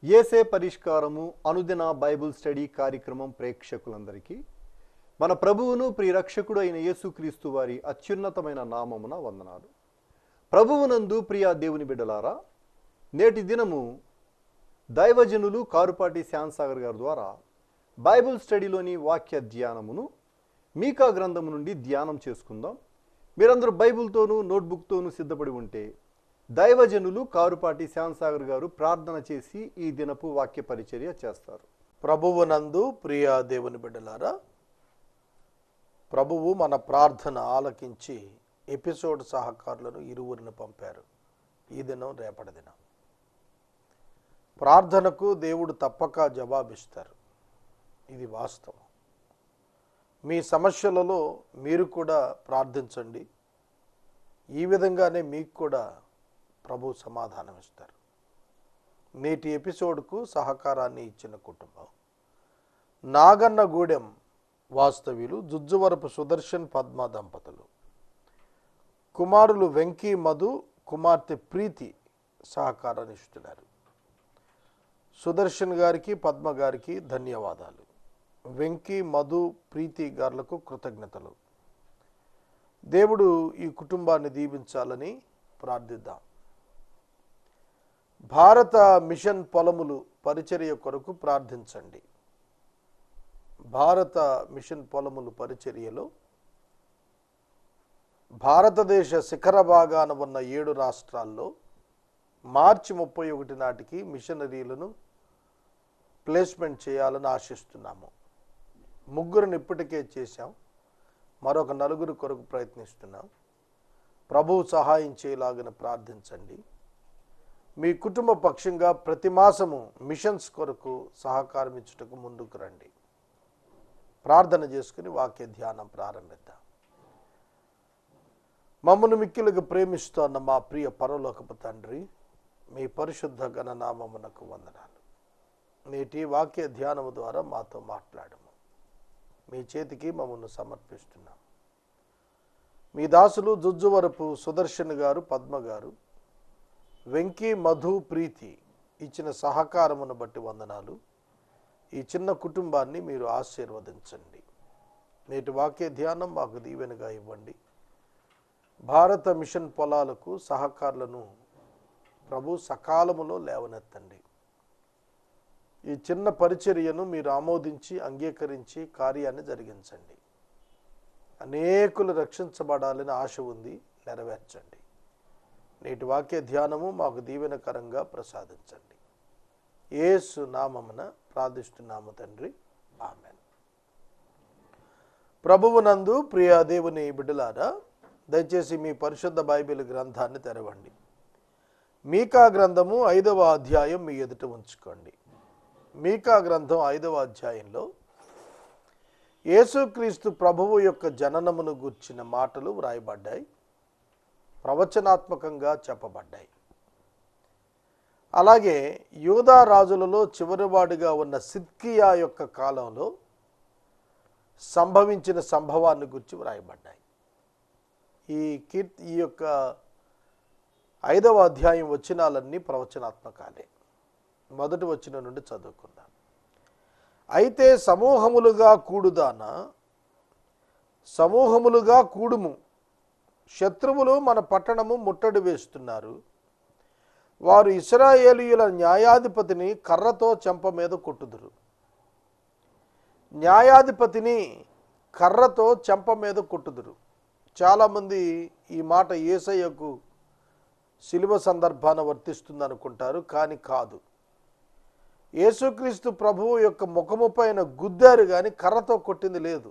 యేసే పరిష్కారము అనుదిన Bible study కార్యక్రమం ప్రేక్షకులందరికీ మన ప్రభువును ప్రియరక్షకుడు అయిన యేసుక్రీస్తు వారి అత్యున్నతమైన నామమున వందనాలు. ప్రభువునందు ప్రియ దేవుని బిడ్డలారా, నేటి దినము దైవజనులు కారుపాటి శ్యాన్సాగర్ గారి ద్వారా బైబిల్ స్టడీలోని వాక్య ధ్యానమును మీకా గ్రంథము నుండి ధ్యానం చేసుకుందాం. మీరందరూ బైబిల్తోనూ నోట్బుక్తోనూ సిద్ధపడి ఉంటే దైవజనులు కారుపాటి శ్యాన్సాగర్ గారు ప్రార్థన చేసి ఈ దినపు వాక్య పరిచర్య చేస్తారు. ప్రభువునందు ప్రియ దేవుని బిడ్డలారా, ప్రభువు మన ప్రార్థన ఆలకించి ఎపిసోడ్ సహకారులను ఇరువురిని పంపారు. ఈ దినం రేపటి దినం ప్రార్థనకు దేవుడు తప్పక జవాబిస్తారు. ఇది వాస్తవం. మీ సమస్యలలో మీరు కూడా ప్రార్థించండి. ఈ విధంగానే మీకు కూడా ప్రభు సమాధానం ఇస్తారు. నేటి ఎపిసోడ్కు సహకారాన్ని ఇచ్చిన కుటుంబం నాగన్నగూడెం వాస్తవ్యులు జుజ్జువరపు సుదర్శన్ పద్మ దంపతులు, కుమారులు వెంకీ మధు, కుమార్తె ప్రీతి సహకారాన్ని ఇస్తున్నారు. సుదర్శన్ గారికి పద్మ గారికి ధన్యవాదాలు. వెంకీ మధు ప్రీతి గారులకు కృతజ్ఞతలు. దేవుడు ఈ కుటుంబాన్ని దీవించాలని ప్రార్థిద్దాం. భారత మిషన్ పొలములు పరిచర్య కొరకు ప్రార్థించండి. భారత మిషన్ పొలములు పరిచర్యలో భారతదేశ శిఖర భాగాన ఉన్న 7 రాష్ట్రాల్లో మార్చి 31 నాటికి మిషనరీలను ప్లేస్మెంట్ చేయాలని ఆశిస్తున్నాము. 3 ఇప్పటికే చేశాం. మరొక 4 కొరకు ప్రయత్నిస్తున్నాం. ప్రభువు సహాయం చేయలాగిన ప్రార్థించండి. మీ కుటుంబ పక్షంగా ప్రతి మాసము మిషన్స్ కొరకు సహకారం ఇచ్చుటకు ముందుకు రండి. ప్రార్థన చేసుకుని వాక్య ధ్యానం ప్రారంభిద్దాం. మమ్మను మిక్కిలుగా ప్రేమిస్తున్న మా ప్రియ పరలోకపు తండ్రి, మీ పరిశుద్ధ ఘననామమునకు వందనాలు. నేటి వాక్య ధ్యానము ద్వారా మాతో మాట్లాడము. మీ చేతికి మమ్మల్ని సమర్పిస్తున్నాం. మీ దాసులు జుజ్జువరపు సుదర్శన్ గారు, పద్మ గారు, వెంకీ మధు ప్రీతి ఇచ్చిన సహకారమును బట్టి వందనాలు. ఈ చిన్న కుటుంబాన్ని మీరు ఆశీర్వదించండి. నేటి వాక్య ధ్యానం మాకు దీవెనగా ఇవ్వండి. భారత మిషన్ పొలాలకు సహకారులను ప్రభు సకాలములో లేవనెత్తండి. ఈ చిన్న పరిచర్యను మీరు ఆమోదించి అంగీకరించి కార్యాన్ని జరిగించండి. అనేకులు రక్షించబడాలని ఆశ ఉంది, నెరవేర్చండి. నేటి వాక్య ధ్యానము మాకు దీవెనకరంగా ప్రసాదించండి. యేసు నామమున ప్రార్థిస్తున్నాము తండ్రి, ఆమెన్. ప్రభువునందు ప్రియ దేవుని బిడ్డలారా, దయచేసి మీ పరిశుద్ధ బైబిల్ గ్రంథాన్ని తెరవండి. మీకా గ్రంథము 5వ అధ్యాయం మీ ఎదుట ఉంచుకోండి. మీకా గ్రంథం 5వ అధ్యాయంలో యేసుక్రీస్తు ప్రభువు యొక్క జననమును గూర్చిన మాటలు వ్రాయబడ్డాయి, ప్రవచనాత్మకంగా చెప్పబడ్డాయి. అలాగే యూదా రాజులలో చివరివాడిగా ఉన్న సిద్కియా యొక్క కాలంలో సంభవించిన సంభవాన్ని గురించి వ్రాయబడ్డాయి. ఈ యొక్క 5వ అధ్యాయం వచనాలన్నీ ప్రవచనాత్మకాలే. మొదటి వచనం నుండి చదువుకుందాం. అయితే సమూహములుగా కూడుదానా, సమూహములుగా కూడుము, శత్రువులు మన పట్టణము ముట్టడి వేస్తున్నారు. వారు ఇశ్రాయేలీయుల న్యాయాధిపతిని కర్రతో చెంప మీద కొట్టుదురు. న్యాయాధిపతిని కర్రతో చెంప మీద కొట్టుదురు. చాలామంది ఈ మాట యేసయ్యకు శిలువ సందర్భాన వర్తిస్తుంది అనుకుంటారు, కానీ కాదు. యేసుక్రీస్తు ప్రభువు యొక్క ముఖము పైన గుద్దారు కానీ కర్రతో కొట్టింది లేదు.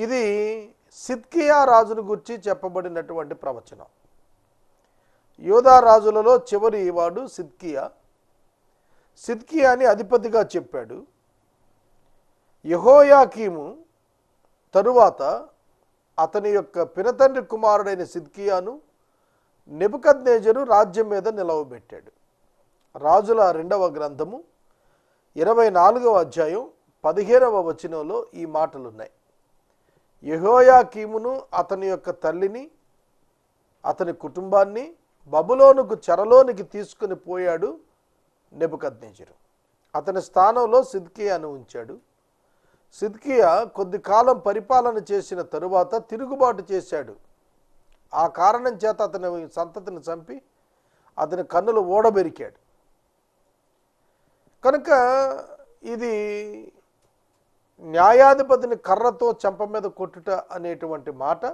ఇది సిద్కియా రాజును గురించి చెప్పబడినటువంటి ప్రవచనం. యూదా రాజులలో చివరి వాడు సిద్కియా. సిద్కియాని అధిపతిగా చెప్పాడు. యెహోయాకీము తరువాత అతని యొక్క పినతండ్రి కుమారుడైన సిద్కియాను నెబుకద్నెజరు రాజ్యం మీద నిలవబెట్టాడు. రాజుల 2వ గ్రంథము 24వ అధ్యాయం 15వ వచనంలో ఈ మాటలున్నాయి. యెహోయాకీమును అతని యొక్క తల్లిని అతని కుటుంబాన్ని బబులోనుకు చెరలోనికి తీసుకుని పోయాడు నెబుకద్నెజరు. అతని స్థానంలో సిద్కియాను ఉంచాడు. సిద్కియా కొద్ది కాలం పరిపాలన చేసిన తరువాత తిరుగుబాటు చేశాడు. ఆ కారణం చేత అతని సంతతిని చంపి అతని కన్నులు ఓడబెరికాడు. కనుక ఇది న్యాయాధిపతిని కర్రతో చెంప మీద కొట్టుట అనేటువంటి మాట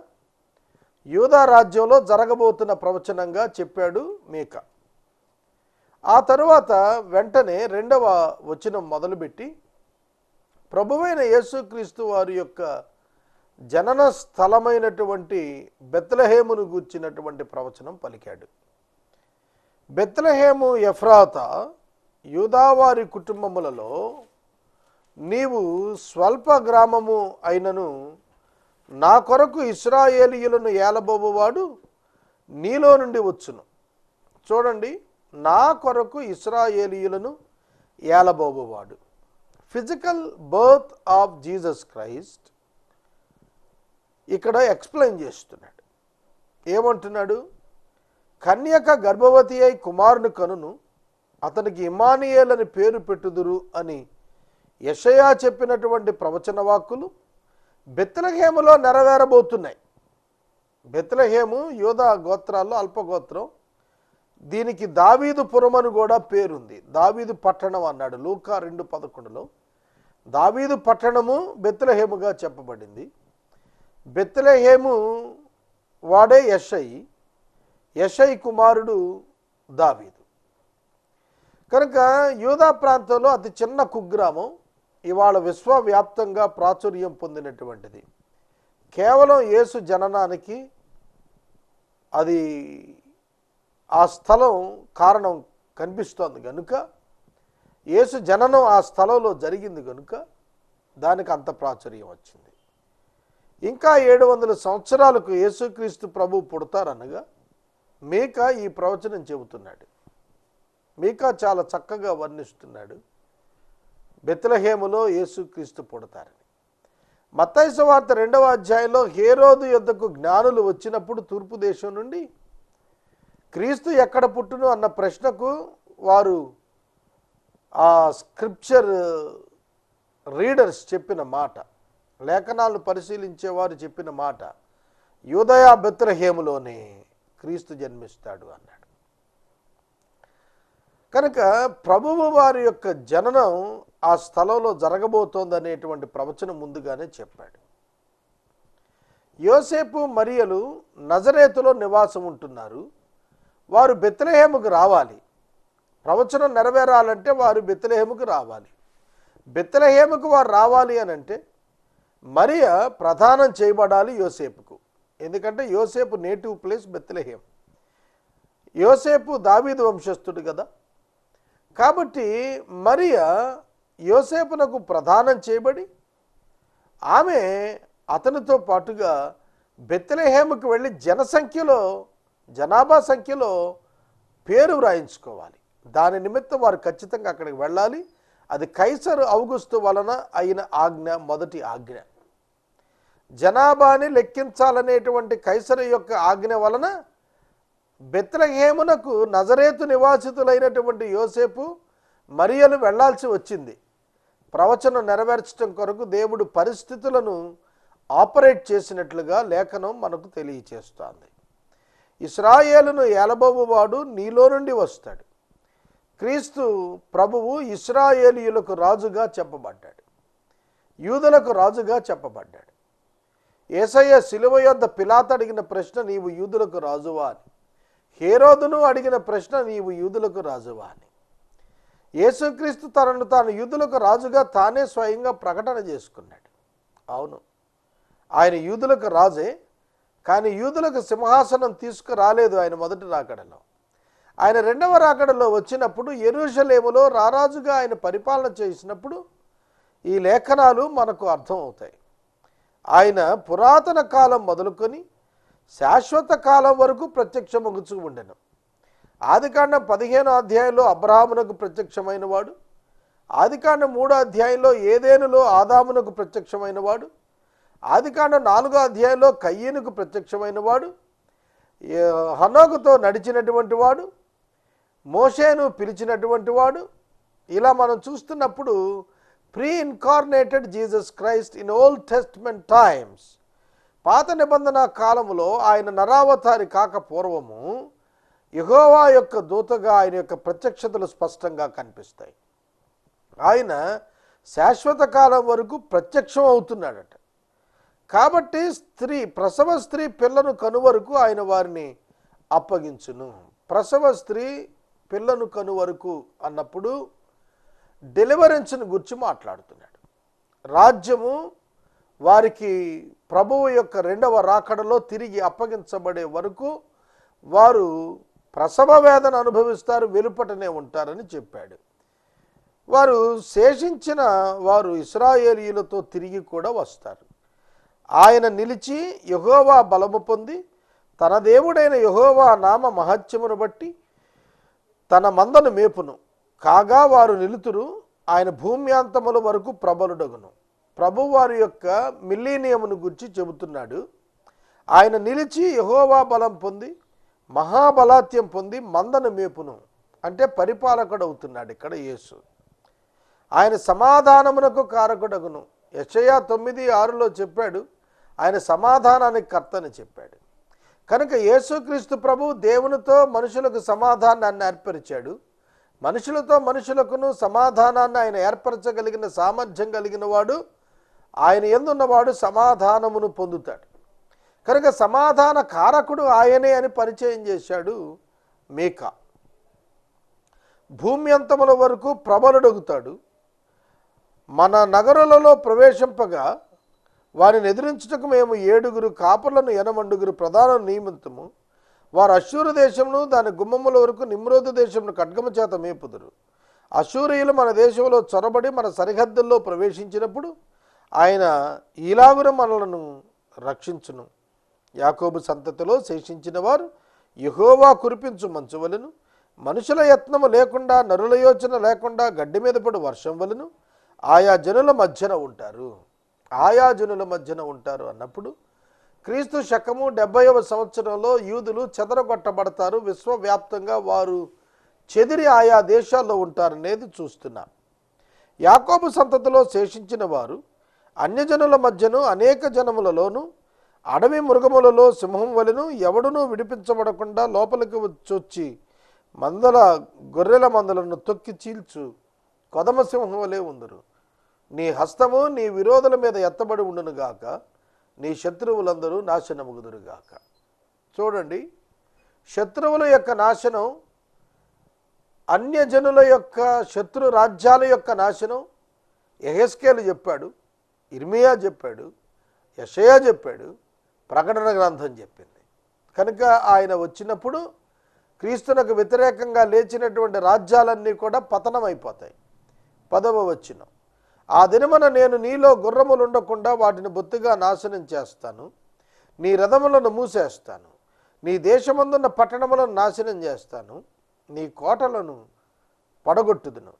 యూదా రాజ్యంలో జరగబోతున్న ప్రవచనంగా చెప్పాడు మీకా. ఆ తరువాత వెంటనే 2వ వచనం మొదలుపెట్టి ప్రభువైన యేసుక్రీస్తు వారి యొక్క జనన స్థలమైనటువంటి బెత్లెహేమును గూర్చినటువంటి ప్రవచనం పలికాడు. బెత్లెహేము ఎఫ్రాతా, యూదావారి కుటుంబములలో నీవు స్వల్ప గ్రామము అయినను నా కొరకు ఇశ్రాయేలీయులను ఏలబోవువాడు నీలో నుండి వచ్చును. చూడండి, నా కొరకు ఇశ్రాయేలీయులను ఏలబోవువాడు. Physical birth of Jesus Christ ఇక్కడ ఎక్స్ప్లెయిన్ చేస్తున్నాడు. ఏమంటున్నాడు? కన్యక గర్భవతి అయి కుమారుని కనును, అతనికి ఇమ్మానుయేల్ అని పేరు పెట్టుదురు అని యెషయా చెప్పినటువంటి ప్రవచన వాక్కులు బెత్లెహేములో నెరవేరబోతున్నాయి. బెత్లెహేము యూదా గోత్రాల్లో అల్పగోత్రం. దీనికి దావీదు పురమని కూడా పేరుంది. దావీదు పట్టణం అన్నాడు లూకా 2:11లో. దావీదు పట్టణము బెత్లెహేముగా చెప్పబడింది. బెత్లెహేము వాడే యెషై, యెషై కుమారుడు దావీదు. కనుక యూదా ప్రాంతంలో అతి చిన్న కుగ్రామం ఇవాళ విశ్వవ్యాప్తంగా ప్రాచుర్యం పొందినటువంటిది. కేవలం యేసు జననానికి అది ఆ స్థలం కారణం కనిపిస్తోంది కనుక, యేసు జననం ఆ స్థలంలో జరిగింది కనుక దానికి అంత ప్రాచుర్యం వచ్చింది. ఇంకా 700 సంవత్సరాలకు యేసుక్రీస్తు ప్రభు పుడతారనగా మీకా ఈ ప్రవచనం చెబుతున్నాడు. మీకా చాలా చక్కగా వర్ణిస్తున్నాడు బెత్లెహేములో యేసుక్రీస్తు పుడతారని. మత్తయి సువార్త 2వ అధ్యాయంలో హేరోదు యొద్దకు జ్ఞానులు వచ్చినప్పుడు తూర్పు దేశం నుండి క్రీస్తు ఎక్కడ పుట్టును అన్న ప్రశ్నకు వారు ఆ స్క్రిప్చర్ రీడర్స్ చెప్పిన మాట, లేఖనాలను పరిశీలించేవారు చెప్పిన మాట, యూదయ బెత్లెహేములోనే క్రీస్తు జన్మిస్తాడు అన్నాడు. కనుక ప్రభువు వారి యొక్క జననం ఆ స్థలంలో జరగబోతోందనేటువంటి ప్రవచనం ముందుగానే చెప్పాడు. యోసేపు మరియలు నజరేతులో నివాసం ఉంటున్నారు. వారు బెత్లెహేముకు రావాలి. ప్రవచనం నెరవేరాలంటే వారు బెత్లెహేముకు రావాలి. బెత్లెహేముకు వారు రావాలి అని అంటే మరియ ప్రదానం చేయబడాలి యోసేపుకు. ఎందుకంటే యోసేపు నేటివ్ ప్లేస్ బెత్లెహేం. యోసేపు దావీదు వంశస్థుడు కదా. కాబట్టి మరియ యోసేపునకు ప్రదానం చేయబడి ఆమె అతనితో పాటుగా బెత్లెహేముకు వెళ్ళి జనాభా సంఖ్యలో పేరు వ్రాయించుకోవాలి. దాని నిమిత్తం వారు ఖచ్చితంగా అక్కడికి వెళ్ళాలి. అది కైసరు ఔగుస్తు వలన అయిన ఆజ్ఞ, మొదటి ఆజ్ఞ. జనాభాని లెక్కించాలనేటువంటి కైసరు యొక్క ఆజ్ఞ వలన బెత్లెహేమునకు నజరేతు నివాసితులైనటువంటి యోసేపు మరియలు వెళ్లాల్సి వచ్చింది. ప్రవచనం నెరవేర్చడం కొరకు దేవుడు పరిస్థితులను ఆపరేట్ చేసినట్లుగా లేఖనం మనకు తెలియచేస్తోంది. ఇశ్రాయేలును ఏలబోవువాడు నీలో నుండి వస్తాడు. క్రీస్తు ప్రభువు ఇశ్రాయేలీయులకు రాజుగా చెప్పబడ్డాడు, యూదులకు రాజుగా చెప్పబడ్డాడు. యేసయ్య శిలువ యొద్ద పిలాతు అడిగిన ప్రశ్న, నీవు యూదులకు రాజువా అని. హేరోదును అడిగిన ప్రశ్న, నీవు యూదులకు రాజువా అని. యేసుక్రీస్తు తనను తాను యూదులకు రాజుగా తానే స్వయంగా ప్రకటన చేసుకున్నాడు. అవును, ఆయన యూదులకు రాజే, కానీ యూదులకు సింహాసనం తీసుకురాలేదు ఆయన మొదటి రాకడలో. ఆయన 2వ రాకడలో వచ్చినప్పుడు యెరూషలేములో రారాజుగా ఆయన పరిపాలన చేసినప్పుడు ఈ లేఖనాలు మనకు అర్థం అవుతాయి. ఆయన పురాతన కాలం మొదలుకొని శాశ్వత కాలం వరకు ప్రత్యక్షమగుచూ ఉండెను. ఆదికాండం 15వ అధ్యాయంలో అబ్రహామునకు ప్రత్యక్షమైన వాడు, ఆదికాండం 3వ అధ్యాయంలో ఏదేనులో ఆదామునకు ప్రత్యక్షమైన వాడు, ఆదికాండం 4వ అధ్యాయంలో కయ్యనుకు ప్రత్యక్షమైన వాడు, హనోకుతో నడిచినటువంటి వాడు, మోషేను పిలిచినటువంటి వాడు. ఇలా మనం చూస్తున్నప్పుడు pre incarnated Jesus Christ in old testament times, పాత నిబంధన కాలములో ఆయన నరావతారి కాక పూర్వము యెహోవా యొక్క దూతగా ఆయన యొక్క ప్రత్యక్షతలు స్పష్టంగా కనిపిస్తాయి. ఆయన శాశ్వత కాలం వరకు ప్రత్యక్షం అవుతున్నాడట. కాబట్టి ప్రసవ స్త్రీ పిల్లను కనువరకు ఆయన వారిని అప్పగించును. ప్రసవ స్త్రీ పిల్లను కనువరకు అన్నప్పుడు డెలివరెన్స్ను గురించి మాట్లాడుతున్నాడు. రాజ్యము వారికి ప్రభువు యొక్క రెండవ రాకడలో తిరిగి అప్పగించబడే వరకు వారు ప్రసవ వేదన అనుభవిస్తారు, వెలుపటనే ఉంటారని చెప్పాడు. వారు శేషించిన వారు ఇశ్రాయేలీయులతో తిరిగి కూడా వస్తారు. ఆయన నిలిచి యెహోవా బలము పొంది తన దేవుడైన యెహోవా నామ మహత్యమును బట్టి తన మందను మేపును. కాగా వారు నిలుతురు, ఆయన భూమ్యాంతముల వరకు ప్రబలుడగును. ప్రభు వారి యొక్క మిలీనియమును గురించి చెబుతున్నాడు. ఆయన నిలిచి యెహోవా బలం పొంది మహాబలాత్యం పొంది మందను మేపును అంటే పరిపాలకుడు అవుతున్నాడు ఇక్కడ యేసు. ఆయన సమాధానమునకు కారకుడగును. యెషయా 9:6లో చెప్పాడు, ఆయన సమాధానానికి కర్తని చెప్పాడు. కనుక యేసుక్రీస్తు ప్రభు దేవునితో మనుషులకు సమాధానాన్ని ఏర్పరిచాడు. మనుషులతో మనుషులకును సమాధానాన్ని ఆయన ఏర్పరచగలిగిన సామర్థ్యం కలిగిన వాడు. ఆయన యందున్నవాడు సమాధానమును పొందుతాడు. కనుక సమాధాన కారకుడు ఆయనే అని పరిచయం చేశాడు మీకా. భూమి అంతముల వరకు ప్రబలుడగుతాడు. మన నగరులలో ప్రవేశింపగా వారిని ఎదిరించుటకు మేము 7 కాపర్లను 8 ప్రధానులను నియమితము. వారు అశ్షూరు దేశమును దాని గుమ్మముల వరకు నిమ్రోదు దేశమును ఖడ్గము చేత మేపుదురు. అశ్షూరీయులు మన దేశంలో చొరబడి మన సరిహద్దుల్లో ప్రవేశించినప్పుడు ఆయన ఈలాగున మనలను రక్షించును. యాకోబు సంతతిలో శేషించిన వారు యెహోవా కురిపించు మంచు వలెను, మనుషుల యత్నము లేకుండా నరుల యోచన లేకుండా గడ్డి మీద పడు వర్షం వలెను ఆయా జనుల మధ్యన ఉంటారు. ఆయా జనుల మధ్యన ఉంటారు అన్నప్పుడు క్రీస్తు శకము 70వ సంవత్సరంలో యూదులు చెదరగొట్టబడతారు. విశ్వవ్యాప్తంగా వారు చెదిరి ఆయా దేశాల్లో ఉంటారనేది చూస్తున్నాం. యాకోబు సంతతిలో శేషించిన వారు అన్యజనుల మధ్యను అనేక జనములలోను అడవి మృగములలో సింహం వలెను ఎవడునూ విడిపించబడకుండా లోపలికి వచ్చి గొర్రెల మందలను తొక్కి చీల్చు కొదమ సింహం వలె ఉందరు. నీ హస్తము నీ విరోధుల మీద ఎత్తబడి ఉండునుగాక, నీ శత్రువులందరూ నాశనముగుదురుగాక. చూడండి, శత్రువుల యొక్క నాశనం, అన్యజనుల యొక్క శత్రు రాజ్యాల యొక్క నాశనం యెహెజ్కేలు చెప్పాడు, ఇర్మియా చెప్పాడు, యెషయా చెప్పాడు, ప్రకటన గ్రంథం చెప్పింది. కనుక ఆయన వచ్చినప్పుడు క్రీస్తునకు వ్యతిరేకంగా లేచినటువంటి రాజ్యాలన్నీ కూడా పతనమైపోతాయి. 10వ వచనం, ఆ దినమున నేను నీలో గుర్రములు ఉండకుండా వాటిని బొత్తిగా నాశనం చేస్తాను, నీ రథములను మూసేస్తాను, నీ దేశమందున్న పట్టణములను నాశనం చేస్తాను, నీ కోటలను పడగొట్టుదును,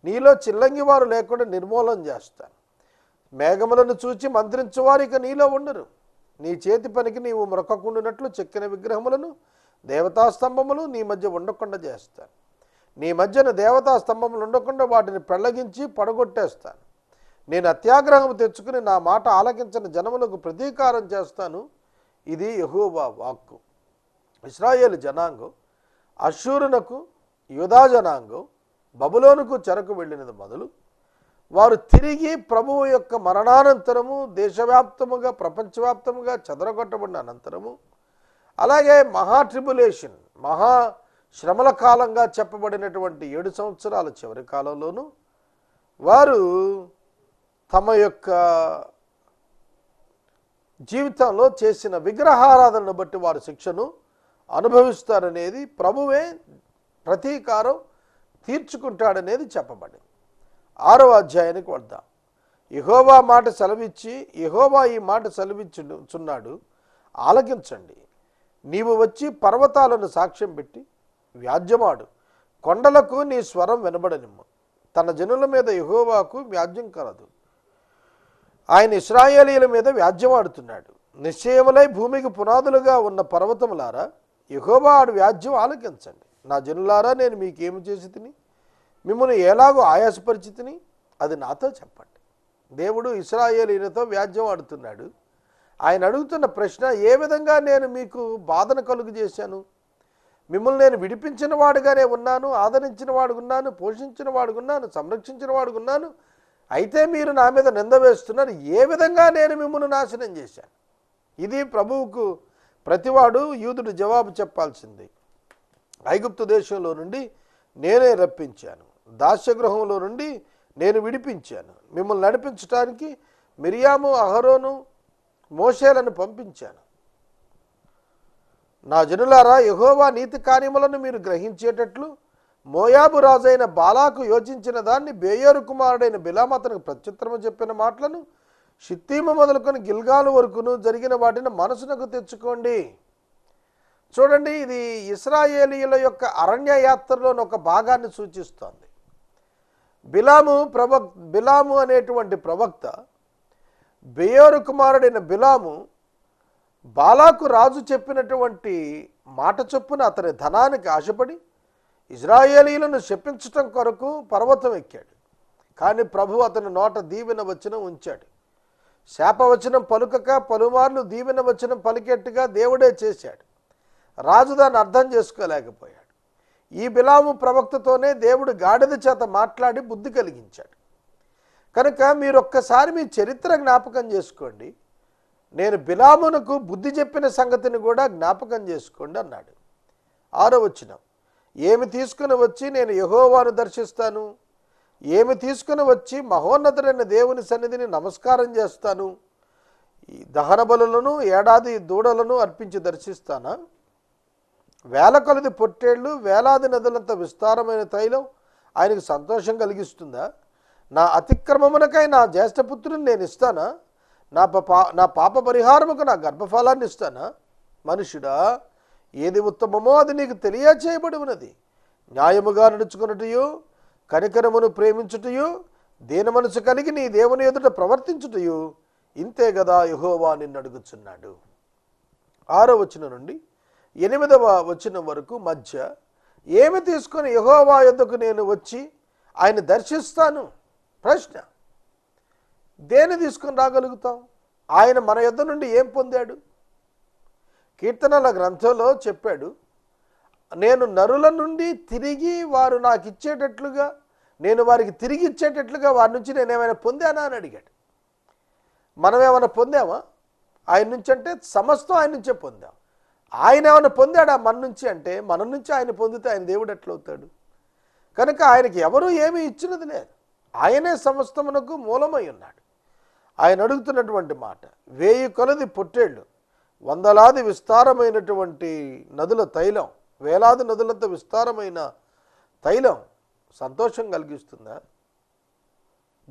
నీలో చిల్లంగివారు లేకుండా నిర్మూలన చేస్తాను. మేఘములను చూచి మంత్రించువారిక నీలో ఉండరు. నీ చేతి పనికి నీవు మొరకకుండునట్లు చెక్కిన విగ్రహములను దేవతాస్తంభములు నీ మధ్య ఉండకుండా చేస్తాను. నీ మధ్యన దేవతాస్తంభములు ఉండకుండా వాటిని పెళ్లగించి పడగొట్టేస్తాను. నేను అత్యాగ్రహము తెచ్చుకుని నా మాట ఆలకించిన జనములకు ప్రతీకారం చేస్తాను. ఇది యెహోవా వాక్కు. ఇశ్రాయేలు జనాంగం అశ్షూరునకు, యూదా జనాంగం బబులోనుకు చెరకు వెళ్ళినది మొదలు వారు తిరిగి ప్రభువు యొక్క మరణానంతరము దేశవ్యాప్తముగా ప్రపంచవ్యాప్తముగా చెదరగొట్టబడిన అనంతరము, అలాగే ట్రిబులేషన్ శ్రమల కాలంగా చెప్పబడినటువంటి 7 సంవత్సరాల చివరి కాలంలోనూ వారు తమ యొక్క జీవితంలో చేసిన విగ్రహారాధనను బట్టి వారు శిక్షను అనుభవిస్తారనేది, ప్రభువే ప్రతీకారం తీర్చుకుంటాడనేది చెప్పబడింది. 6వ అధ్యాయానికి వద్దాం. యెహోవా మాట సెలవిచ్చి, యెహోవా ఈ మాట సెలవిచ్చుచున్నాడు, ఆలకించండి. నీవు వచ్చి పర్వతాలను సాక్ష్యం పెట్టి వ్యాజ్యమాడు, కొండలకు నీ స్వరం వినబడనిమ్ము. తన జనుల మీద యెహోవాకు వ్యాజ్యం కలదు. ఆయన ఇశ్రాయేలీయుల మీద వ్యాజ్యమాడుతున్నాడు. నిశ్చయములై భూమికి పునాదులుగా ఉన్న పర్వతములారా, యెహోవా ఆడు వ్యాజ్యం ఆలకించండి. నా జనులారా నేను మీకేమి చేసి తిని మిమ్మల్ని ఎలాగో ఆయాసపరిచితిని అది నాతో చెప్పండి. దేవుడు ఇశ్రాయేలీయులతో వ్యాజ్యం ఆడుతున్నాడు. ఆయన అడుగుతున్న ప్రశ్న, ఏ విధంగా నేను మీకు బాధను కలుగు చేశాను? మిమ్మల్ని నేను విడిపించిన వాడుగానే ఉన్నాను, ఆదరించిన వాడుగున్నాను, పోషించిన వాడుగున్నాను, సంరక్షించిన వాడుగున్నాను. అయితే మీరు నా మీద నింద వేస్తున్నారు. ఏ విధంగా నేను మిమ్మల్ని నాశనం చేశాను? ఇది ప్రభువుకు ప్రతివాడు యూదుడు జవాబు చెప్పాల్సింది. ఐగుప్తు దేశంలో నుండి నేనే రప్పించాను, దాస్యగృహంలో నుండి నేను విడిపించాను, మిమ్మల్ని నడిపించడానికి మిరియాము, అహరోను, మోషేలను పంపించాను. నా జనులారా, యెహోవా నీతి కార్యములను మీరు గ్రహించేటట్లు మోయాబు రాజైన బాలాకు యోచించిన దాన్ని, బేయోరు కుమారుడైన బిలాము అతనికి ప్రత్యుత్తరము చెప్పిన మాటలను, షిత్తీము మొదలుకొని గిల్గాలు వరకును జరిగిన వాటిని మనసునకు తెచ్చుకోండి. చూడండి, ఇది ఇశ్రాయేలీయుల యొక్క అరణ్య యాత్రలోని ఒక భాగాన్ని సూచిస్తోంది. బిలాము అనేటువంటి ప్రవక్త, బేయోరు కుమారుడైన బిలాము బాలాకు రాజు చెప్పినటువంటి మాట చొప్పున అతని ధనానికి ఆశపడి ఇశ్రాయేలీయులను శపించటం కొరకు పర్వతం ఎక్కాడు. కానీ ప్రభు అతని నోట దీవెన వచనం ఉంచాడు. శాపవచనం పలుకక పలుమార్లు దీవెన వచనం పలికెట్టుగా దేవుడే చేశాడు. రాజు దాన్ని అర్థం చేసుకోలేకపోయాడు. ఈ బిలాము ప్రవక్తతోనే దేవుడు గాడిద చేత మాట్లాడి బుద్ధి కలిగించాడు. కనుక మీరు ఒక్కసారి మీ చరిత్ర జ్ఞాపకం చేసుకోండి. నేను బిలామునకు బుద్ధి చెప్పిన సంగతిని కూడా జ్ఞాపకం చేసుకోండి అన్నాడు. 6వ వచనం, ఏమి తీసుకుని వచ్చి నేను యెహోవాను దర్శిస్తాను, ఏమి తీసుకుని వచ్చి మహోన్నతుడైన దేవుని సన్నిధిని నమస్కారం చేస్తాను, ఈ దహన బలులను ఏడాది దూడలను అర్పించి దర్శిస్తానా? వేల కొలది పొట్టేళ్ళు, వేలాది నదులంత విస్తారమైన తైలం ఆయనకు సంతోషం కలిగిస్తుందా? నా అతిక్రమమునకై నా జ్యేష్ఠపుత్రుని నేను ఇస్తానా? నా పాప పరిహారముకు నా గర్భఫలాన్ని ఇస్తానా? మనుషుడా, ఏది ఉత్తమమో అది నీకు తెలియచేయబడి ఉన్నది. న్యాయముగా నడుచుకున్నటయు, కనికరమును ప్రేమించుటయు, దీన మనసు కలిగి నీ దేవుని ఎదుట ప్రవర్తించుటయు, ఇంతే గదా యెహోవా నిన్ను అడుగుచున్నాడు. 6వ వచనం నుండి 8వ వచనం వరకు మధ్య, ఏమి తీసుకొని యెహోవా యొద్దకు నేను వచ్చి ఆయన దర్శిస్తాను? ప్రశ్న, దేని తీసుకొని రాగలుగుతాం? ఆయన మన యొద్ద నుండి ఏం పొందాడు? కీర్తనల గ్రంథంలో చెప్పాడు, నేను నరుల నుండి తిరిగి వారు నాకు ఇచ్చేటట్లుగా, నేను వారికి తిరిగి ఇచ్చేటట్లుగా వారి నుంచి నేను ఏమైనా పొందానా అని అడిగాడు. మనం ఏమైనా పొందామా ఆయన నుంచి? అంటే సమస్తం ఆయన నుంచే పొందాం. ఆయన ఏమైనా పొందాడా మన నుంచి? అంటే మన నుంచి ఆయన పొందితే ఆయన దేవుడు ఎట్లవుతాడు? కనుక ఆయనకి ఎవరు ఏమీ ఇచ్చినది లేదు. ఆయనే సమస్తమునకు మూలమై ఉన్నాడు. ఆయన అడుగుతున్నటువంటి మాట, 1000 కొలది పొట్టేళ్ళు, వందలాది విస్తారమైనటువంటి నదుల తైలం, వేలాది నదులంత విస్తారమైన తైలం సంతోషం కలిగిస్తుందా?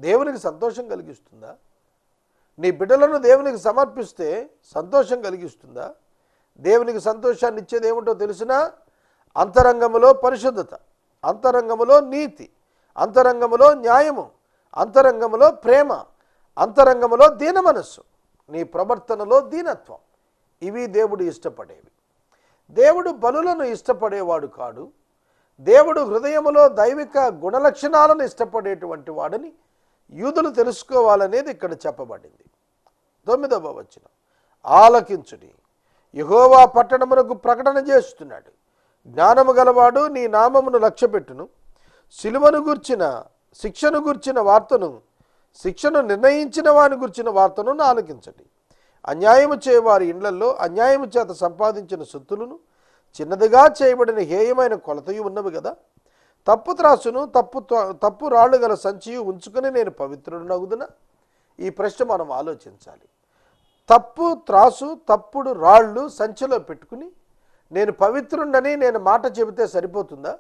దేవునికి సంతోషం కలిగిస్తుందా? నీ బిడ్డలను దేవునికి సమర్పిస్తే సంతోషం కలిగిస్తుందా? దేవునికి సంతోషాన్ని ఇచ్చేది ఏమిటో తెలిసినా, అంతరంగములో పరిశుద్ధత, అంతరంగములో నీతి, అంతరంగములో న్యాయము, అంతరంగములో ప్రేమ, అంతరంగములో దీన మనస్సు, నీ ప్రవర్తనలో దీనత్వం, ఇవి దేవుడు ఇష్టపడేవి. దేవుడు బలులను ఇష్టపడేవాడు కాడు. దేవుడు హృదయములో దైవిక గుణలక్షణాలను ఇష్టపడేటువంటి వాడని యూదులు తెలుసుకోవాలనేది ఇక్కడ చెప్పబడింది. 9వ వచనం, ఆలకించుడి, యెహోవా పట్టణమునకు ప్రకటన చేస్తున్నాడు. జ్ఞానము గలవాడు నీ నామమును లక్ష్యపెట్టును. సిలువను గూర్చిన, శిక్షను గూర్చిన వార్తను, శిక్షను నిర్ణయించిన వాని గుర్చిన వార్తను ఆలకించండి. అన్యాయము చేయవారి ఇండ్లలో అన్యాయము చేత సంపాదించిన సొత్తులను, చిన్నదిగా చేయబడిన హేయమైన కొలతయు ఉన్నవి కదా. తప్పు త్రాసును, తప్పు రాళ్ళు గల సంచియు ఉంచుకొని నేను పవిత్రుడనగుదునా? ఈ ప్రశ్న మనం ఆలోచించాలి. తప్పు త్రాసు, తప్పుడు రాళ్ళు సంచిలో పెట్టుకుని నేను పవిత్రుడని నేను మాట చెబితే సరిపోతుందా?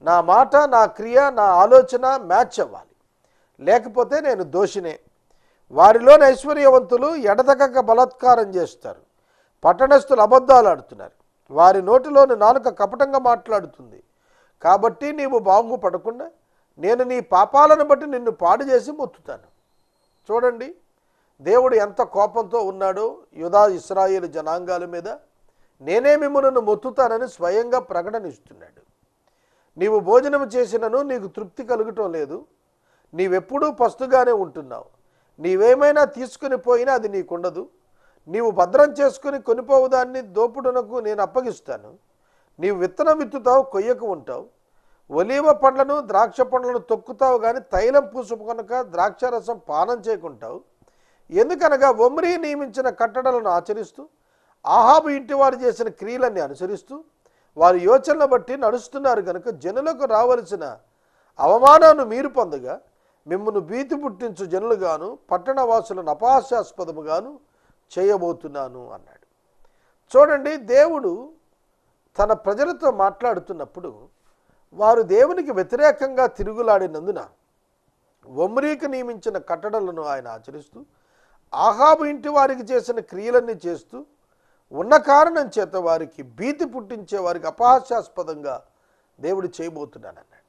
నా మాట, నా క్రియ, నా ఆలోచన మ్యాచ్ అవ్వాలి. లేకపోతే నేను దోషినే. వారిలోని ఐశ్వర్యవంతులు ఎడతెగక బలాత్కారం చేస్తారు. పట్టణస్థులు అబద్ధాలు ఆడుతున్నారు. వారి నోటిలోని నాలుక కపటంగా మాట్లాడుతుంది. కాబట్టి నీవు బాగుపడకుండా నేను నీ పాపాలను బట్టి నిన్ను పాడు చేసి మొత్తుతాను. చూడండి, దేవుడు ఎంత కోపంతో ఉన్నాడో యూదా ఇశ్రాయేలు జనాంగాల మీద. నేనే మిమ్మల్ని మొత్తుతానని స్వయంగా ప్రకటన ఇస్తున్నాడు. నీవు భోజనం చేసినను నీకు తృప్తి కలుగటం లేదు, నీవెప్పుడూ పస్తుగానే ఉంటున్నావు. నీవేమైనా తీసుకుని పోయినా అది నీకుండదు. నీవు భద్రం చేసుకుని కొనిపోవుదాన్ని దోపుడునకు నేను అప్పగిస్తాను. నీవు విత్తనం విత్తుతావు, కొయ్యకు ఉంటావు. ఒలీవ పండ్లను ద్రాక్ష పండ్లను తొక్కుతావు, కానీ తైలం పూసుకొనక ద్రాక్షారసం పానం చేయకుంటావు. ఎందుకనగా ఒమ్రీ నియమించిన కట్టడలను ఆచరిస్తూ ఆహాబు ఇంటి వారు చేసిన క్రియలన్నీ అనుసరిస్తూ వారి యోచనలు బట్టి నడుస్తున్నారు కనుక జనులకు రావలసిన అవమానాన్ని మీరు పొందగా మిమ్మల్ని భీతి పుట్టించు జనులుగాను పట్టణవాసులను అపహాస్యాస్పదముగాను చేయబోతున్నాను అన్నాడు. చూడండి, దేవుడు తన ప్రజలతో మాట్లాడుతున్నప్పుడు వారు దేవునికి వ్యతిరేకంగా తిరుగులాడినందున ఒమ్రీకి నియమించిన కట్టడలను ఆయన ఆచరిస్తూ ఆహాబు ఇంటి వారికి చేసిన క్రియలన్నీ చేస్తూ ఉన్న కారణం చేత వారికి భీతి పుట్టించే వారికి అపహాస్యాస్పదంగా దేవుడు చేయబోతున్నానన్నాడు.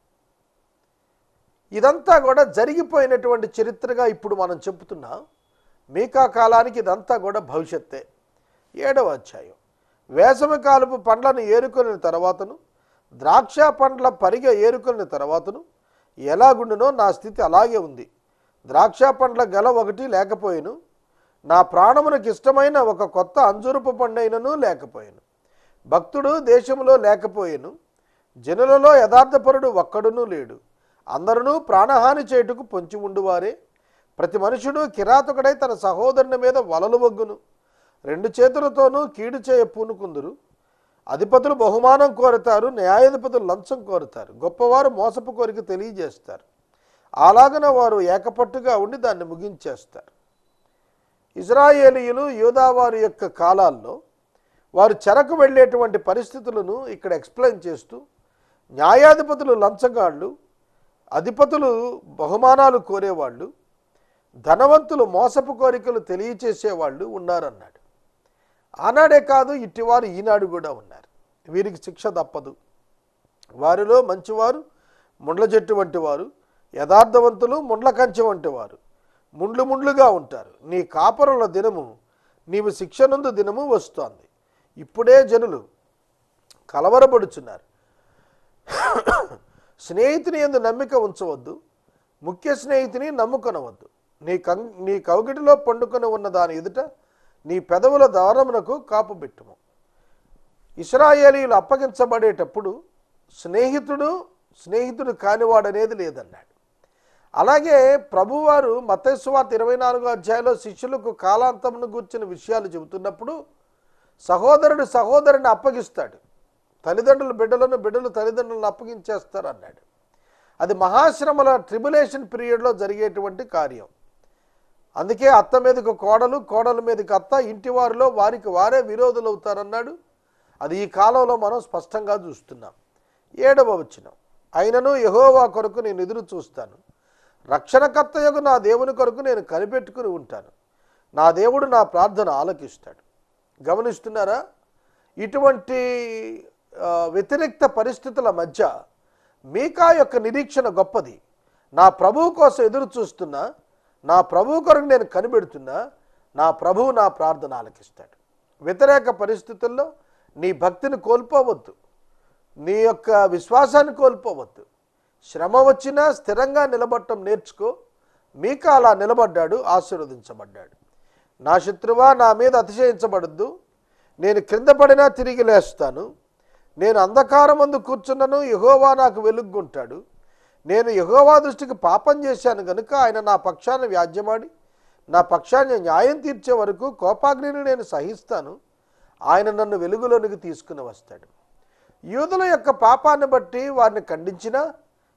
ఇదంతా కూడా జరిగిపోయినటువంటి చరిత్రగా ఇప్పుడు మనం చెప్తున్నాం. మీకా కాలానికి ఇదంతా కూడా భవిష్యత్తే. 7వ అధ్యాయం. వేసవి కాలపు పండ్లను ఏరుకొనిన తర్వాతను ద్రాక్ష పండ్ల పరిగె ఏరుకొనిన తర్వాతను ఎలాగుండునో నా స్థితి అలాగే ఉంది. ద్రాక్ష పండ్ల గెల ఒకటి లేకపోయాను, నా ప్రాణమునకు ఇష్టమైన ఒక కొత్త అంజూరపు పండైనను లేకపోయాను. భక్తుడు దేశంలో లేకపోయాను, జనులలో యథార్థపరుడు ఒక్కడునూ లేడు. అందరూ ప్రాణహాని చేయుటకు పొంచి ఉండువారే. ప్రతి మనుషుడు కిరాతకుడై తన సహోదరుని మీద వలలు వగ్గును. 2 చేతులతోనూ కీడు చేయ పూనుకుందురు. అధిపతులు బహుమానం కోరుతారు, న్యాయాధిపతులు లంచం కోరుతారు. గొప్పవారు మోసపు కోరిక తెలియజేస్తారు. అలాగన వారు ఏకపట్టుగా ఉండి దాన్ని ముగించేస్తారు. ఇశ్రాయేలీయులు యూదావారి యొక్క కాలాల్లో వారు చెరకు వెళ్ళేటువంటి పరిస్థితులను ఇక్కడ ఎక్స్ప్లెయిన్ చేస్తూ న్యాయాధిపతులు లంచగాళ్ళు, అధిపతులు బహుమానాలు కోరేవాళ్ళు, ధనవంతులు మోసపు కోరికలు తెలియచేసేవాళ్ళు ఉన్నారన్నాడు. ఆనాడే కాదు, ఇట్టివారు ఈనాడు కూడా ఉన్నారు. వీరికి శిక్ష తప్పదు. వారిలో మంచివారు ముండ్ల చెట్టు వంటి వారు, యథార్థవంతులు ముండ్ల కంచె వంటి వారు ముండ్లు ముండ్లుగా ఉంటారు. నీ కాపరుల దినము, నీవు శిక్షనందు దినము వస్తోంది. ఇప్పుడే జనులు కలవరపడుచున్నారు. స్నేహితుని యందు నమ్మిక ఉంచవద్దు, ముఖ్య స్నేహితుని నమ్ముకొనవద్దు. నీ కౌగిటిలో పండుకొని ఉన్న దాని ఎదుట నీ పెదవుల ద్వారమునకు కాపు పెట్టుము. ఇశ్రాయేలీయులు అప్పగించబడేటప్పుడు స్నేహితుడు కానివాడనేది లేదన్నాడు. అలాగే ప్రభువారు మత్తయి సువార్త 24వ అధ్యాయంలో శిష్యులకు కాలాంతమును గూర్చిన విషయాలు చెబుతున్నప్పుడు సహోదరుడు సహోదరుని అప్పగిస్తాడు, తల్లిదండ్రులు బిడ్డలను, బిడ్డలు తల్లిదండ్రులను అప్పగించేస్తారు అన్నాడు. అది మహాశ్రమల ట్రిబులేషన్ పీరియడ్లో జరిగేటువంటి కార్యం. అందుకే అత్త మీదకు కోడలు, కోడల మీదకి అత్త, ఇంటి వారిలో వారికి వారే విరోధులు అవుతారన్నాడు. అది ఈ కాలంలో మనం స్పష్టంగా చూస్తున్నాం. 7వ వచనం. అయినను యెహోవా కొరకు నేను ఎదురు చూస్తాను, రక్షణకర్తయగు నా దేవుని కొరకు నేను కనిపెట్టుకుని ఉంటాను. నా దేవుడు నా ప్రార్థన ఆలకిస్తాడు. గమనిస్తున్నారా? ఇటువంటి వ్యతిరేక్త పరిస్థితుల మధ్య మీకా యొక్క నిరీక్షణ గొప్పది. నా ప్రభువు కోసం ఎదురు చూస్తున్నా, నా ప్రభువు కొరకు నేను కనిపెడుతున్నా, నా ప్రభువు నా ప్రార్థన ఆలకిస్తాడు. వ్యతిరేక పరిస్థితుల్లో నీ భక్తిని కోల్పోవద్దు, నీ యొక్క విశ్వాసాన్ని కోల్పోవద్దు. శ్రమ వచ్చినా స్థిరంగా నిలబడటం నేర్చుకో. మీకా అలా నిలబడ్డాడు, ఆశీర్వదించబడ్డాడు. నా శత్రువా నా మీద అతిశయించబడద్దు, నేను క్రింద పడినా తిరిగి లేస్తాను. నేను అంధకారమందు కూర్చున్నను, యెహోవా నాకు వెలుగుంటాడు. నేను యెహోవా దృష్టికి పాపం చేశాను కనుక ఆయన నా పక్షాన్ని వ్యాజ్యమాడి నా పక్షాన్ని న్యాయం తీర్చే వరకు కోపాగ్నిని నేను సహిస్తాను. ఆయన నన్ను వెలుగులోనికి తీసుకుని వస్తాడు. యూదుల యొక్క పాపాన్ని బట్టి వారిని ఖండించినా,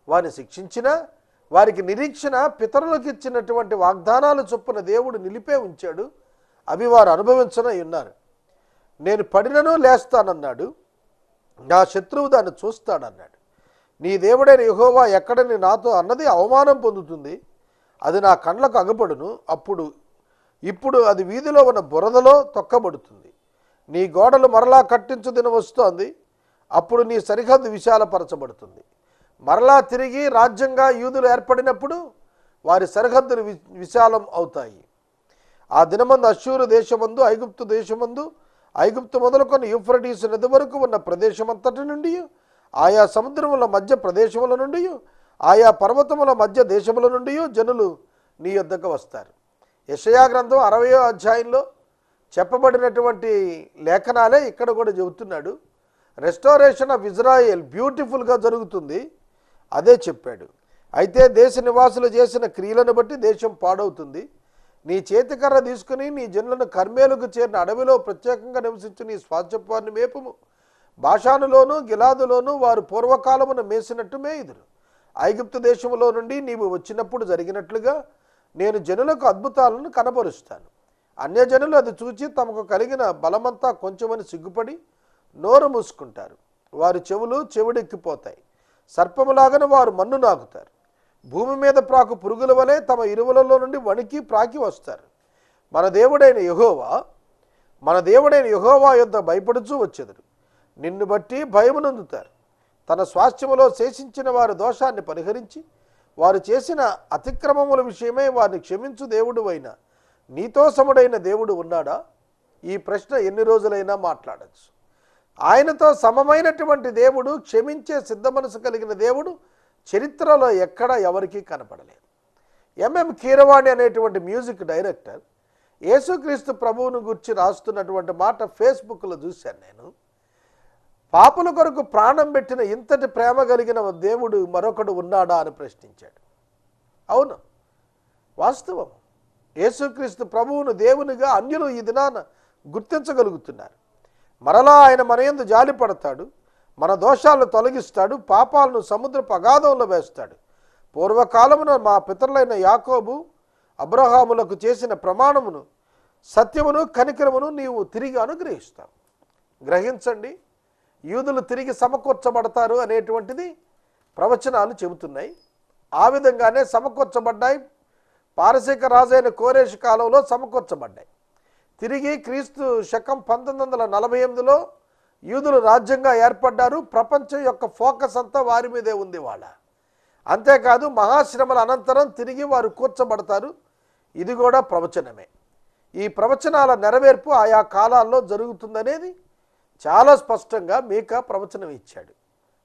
వారిని శిక్షించినా, వారికి నిరీక్షణ పితరులకు ఇచ్చినటువంటి వాగ్దానాలు చొప్పున దేవుడు నిలిపే ఉంచాడు. అవి వారు అనుభవించనై ఉన్నారు. నేను పడినను లేస్తానన్నాడు, నా శత్రువు దాన్ని చూస్తాడన్నాడు. నీ దేవుడైన యెహోవా ఎక్కడని నాతో అన్నది అవమానం పొందుతుంది, అది నా కండ్లకు అగపడును. ఇప్పుడు అది వీధిలో ఉన్న బురదలో తొక్కబడుతుంది. నీ గోడలు మరలా కట్టించు దినం వస్తోంది, అప్పుడు నీ సరిహద్దు విశాలపరచబడుతుంది. మరలా తిరిగి రాజ్యంగా యూదులు ఏర్పడినప్పుడు వారి సరిహద్దులు విశాలం అవుతాయి. ఆ దినమందు అష్షూరు దేశమందు, ఐగుప్తు దేశమందు, ఐగుప్తు మొదలుకొని యూఫ్రటీసు నది వరకు ఉన్న ప్రదేశమంతటి నుండి ఆయా సముద్రముల మధ్య ప్రదేశముల నుండి, ఆయా పర్వతముల మధ్య దేశముల నుండి జనులు నీ యొద్దకు వస్తారు. యెషయా గ్రంథం 60వ అధ్యాయంలో చెప్పబడినటువంటి లేఖనాలే ఇక్కడ కూడా చెబుతున్నాడు. రెస్టారేషన్ ఆఫ్ ఇజ్రాయెల్ బ్యూటిఫుల్గా జరుగుతుంది, అదే చెప్పాడు. అయితే దేశ నివాసులు చేసిన క్రియలను బట్టి దేశం పాడవుతుంది. నీ చేతికర్ర తీసుకుని నీ జనులను కర్మేలుకు చేరిన అడవిలో ప్రత్యేకంగా నివసించి నీ స్వాస్థ్యపాన్ని మేపుము. బాషానులోను గిలాదులోను వారు పూర్వకాలమున మేసినట్టు మేయుదురు. ఐగుప్తు దేశములో నుండి నీవు వచ్చినప్పుడు జరిగినట్లుగా నేను జనులకు అద్భుతాలను కనబరుస్తాను. అన్యజనులు అది చూచి తమకు కలిగిన బలమంతా కొంచెమని సిగ్గుపడి నోరు మూసుకుంటారు. వారి చెవులు చెవిడెక్కిపోతాయి. సర్పములాగను వారు మన్ను నాకుతారు. భూమి మీద ప్రాకు పురుగుల వలె తమ ఇరువులలో నుండి వణికి ప్రాకి వస్తారు. మన దేవుడైన యెహోవా యొద్ద భయపడుచూ వచ్చెదరు. నిన్ను బట్టి భయమునందుతారు. తన స్వాస్థ్యములో శేషించిన వారి దోషాన్ని పరిహరించి వారు చేసిన అతిక్రమముల విషయమై వారిని క్షమించు దేవుడు అయిన నీతో సముడైన దేవుడు ఉన్నాడా? ఈ ప్రశ్న ఎన్ని రోజులైనా మాట్లాడచ్చు. ఆయనతో సమమైనటువంటి దేవుడు, క్షమించే సిద్ధ మనసు కలిగిన దేవుడు చరిత్రలో ఎక్కడ ఎవరికీ కనపడలేదు. ఎంఎం కీరవాణి అనేటువంటి మ్యూజిక్ డైరెక్టర్ యేసుక్రీస్తు ప్రభువును గురించి రాస్తున్నటువంటి మాట ఫేస్బుక్లో చూశాను నేను. పాపుల కొరకు ప్రాణం పెట్టిన ఇంతటి ప్రేమ కలిగిన దేవుడు మరొకడు ఉన్నాడా అని ప్రశ్నించాడు. అవును, వాస్తవం. యేసుక్రీస్తు ప్రభువును దేవునిగా అన్యులు ఈ దినాన గుర్తించగలుగుతున్నారు. మరలా ఆయన మన యందు జాలి పడతాడు, మన దోషాలను తొలగిస్తాడు, పాపాలను సముద్రపు అగాధంలో వేస్తాడు. పూర్వకాలమున మా పితరులైన యాకోబు అబ్రహాములకు చేసిన ప్రమాణమును, సత్యమును, కనికరమును నీవు తిరిగి అనుగ్రహిస్తావు. గ్రహించండి, యూదులు తిరిగి సమకూర్చబడతారు అనేటువంటిది ప్రవచనాలు చెబుతున్నాయి. ఆ విధంగానే సమకూర్చబడ్డాయి. పారసీక రాజైన కోరేషు కాలంలో సమకూర్చబడ్డాయి. తిరిగి క్రీస్తు శకం 1948లో యూదులు రాజ్యంగా ఏర్పడ్డారు. ప్రపంచం యొక్క ఫోకస్ అంతా వారి మీదే ఉంది వాళ్ళ. అంతేకాదు మహాశ్రమల అనంతరం తిరిగి వారు కూర్చబడతారు. ఇది కూడా ప్రవచనమే. ఈ ప్రవచనాల నెరవేర్పు ఆయా కాలాల్లో జరుగుతుందనేది చాలా స్పష్టంగా మీకా ప్రవచనం ఇచ్చాడు.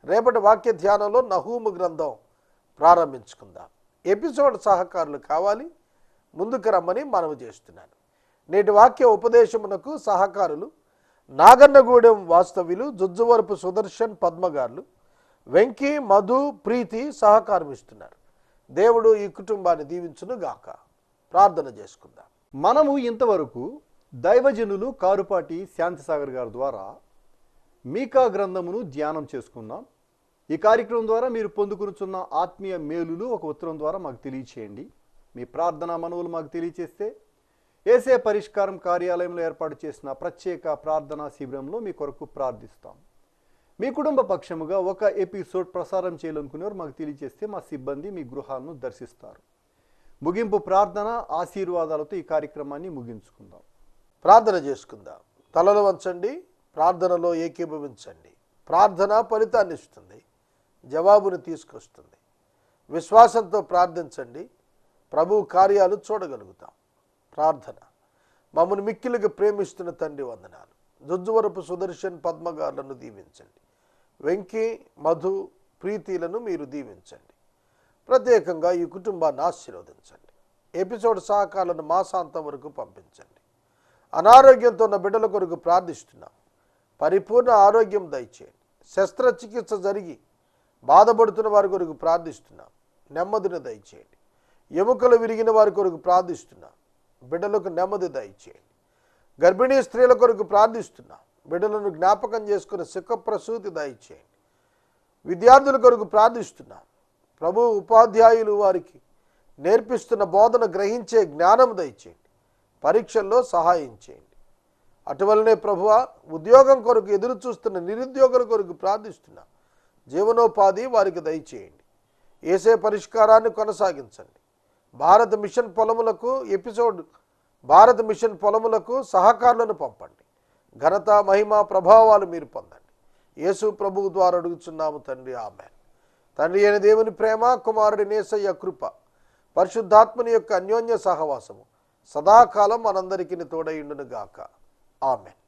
రేపటి వాక్య ధ్యానంలో నహూము గ్రంథం ప్రారంభించుకుందాం. ఎపిసోడ్ సహకారులు కావాలి, ముందుకు రమ్మని మనవి చేస్తున్నాను. నేటి వాక్య ఉపదేశమునకు సహకారులు నాగన్నగూడెం వాస్తవ్యులు జుజ్జువరపు సుదర్శన్ పద్మగారులు, వెంకీ, మధు, ప్రీతి సహకారం ఇస్తున్నారు. దేవుడు ఈ కుటుంబాన్ని దీవించును గాక. ప్రార్థన చేసుకుందాం. మనము ఇంతవరకు దైవజనులు కారుపాటి శాంతిసాగర్ గారి ద్వారా మీకా గ్రంథమును ధ్యానం చేసుకున్నాం. ఈ కార్యక్రమం ద్వారా మీరు పొందుకునుచున్న ఆత్మీయ మేలులు ఒక ఉత్తరం ద్వారా మాకు తెలియచేయండి. మీ ప్రార్థనా మనవులు మాకు తెలియచేస్తే ఏసే పరిష్కారం కార్యాలయంలో ఏర్పాటు చేసిన ప్రత్యేక ప్రార్థనా శిబిరంలో మీ కొరకు ప్రార్థిస్తాం. మీ కుటుంబ పక్షముగా ఒక ఎపిసోడ్ ప్రసారం చేయాలనుకునేవారు మాకు తెలియచేస్తే మా సిబ్బంది మీ గృహాలను దర్శిస్తారు. ముగింపు ప్రార్థన ఆశీర్వాదాలతో ఈ కార్యక్రమాన్ని ముగించుకుందాం. ప్రార్థన చేసుకుందాం. తలలు వంచండి, ప్రార్థనలో ఏకీభవించండి. ప్రార్థన ఫలితాన్ని ఇస్తుంది, జవాబును తీసుకొస్తుంది. విశ్వాసంతో ప్రార్థించండి, ప్రభు కార్యాలు చూడగలుగుతాం. ప్రార్థన. మమ్మల్ని మిక్కిలిగా ప్రేమిస్తున్న తండ్రి వందనాలు. జుజ్జువరపు సుదర్శన్ పద్మగారులను దీవించండి. వెంకీ, మధు, ప్రీతిలను మీరు దీవించండి. ప్రత్యేకంగా ఈ కుటుంబాన్ని ఆశీర్వదించండి. ఎపిసోడ్ సహకారాలను మాసాంతం వరకు పంపించండి. అనారోగ్యంతో ఉన్న బిడ్డల కొరకు ప్రార్థిస్తున్నాం. పరిపూర్ణ ఆరోగ్యం దయచేయండి. శస్త్రచికిత్స జరిగి బాధపడుతున్న వారి కొరకు ప్రార్థిస్తున్నాం. నెమ్మదిని దయచేయండి. ఎముకలు విరిగిన వారి కొరకు ప్రార్థిస్తున్నాం. బిడ్డలకు నెమ్మది దయచేయండి. గర్భిణీ స్త్రీల కొరకు ప్రార్థిస్తున్నాం. బిడ్డలను జ్ఞాపకం చేసుకుని సుఖప్రసూతి దయచేయండి. విద్యార్థుల కొరకు ప్రార్థిస్తున్నాం. ప్రభు ఉపాధ్యాయులు వారికి నేర్పిస్తున్న బోధన గ్రహించే జ్ఞానం దయచేయండి. పరీక్షల్లో సహాయం చేయండి. అటువలనే ప్రభువా, ఉద్యోగం కొరకు ఎదురు చూస్తున్న నిరుద్యోగుల కొరకు ప్రార్థిస్తున్నాం. జీవనోపాధి వారికి దయచేయండి. ఏసే పరిష్కారాన్ని కొనసాగించండి. భారత మిషన్ పొలములకు సహకారులను పంపండి. ఘనత, మహిమ, ప్రభావాలు మీరు పొందండి. యేసు ప్రభువు ద్వారా అడుగుచున్నాము తండ్రి, ఆమేన్. తండ్రి అయిన దేవుని ప్రేమ, కుమారుడి యేసయ్య కృప, పరిశుద్ధాత్మని యొక్క అన్యోన్య సహవాసము సదాకాలం మనందరికీ తోడైండును గాక. ఆమేన్.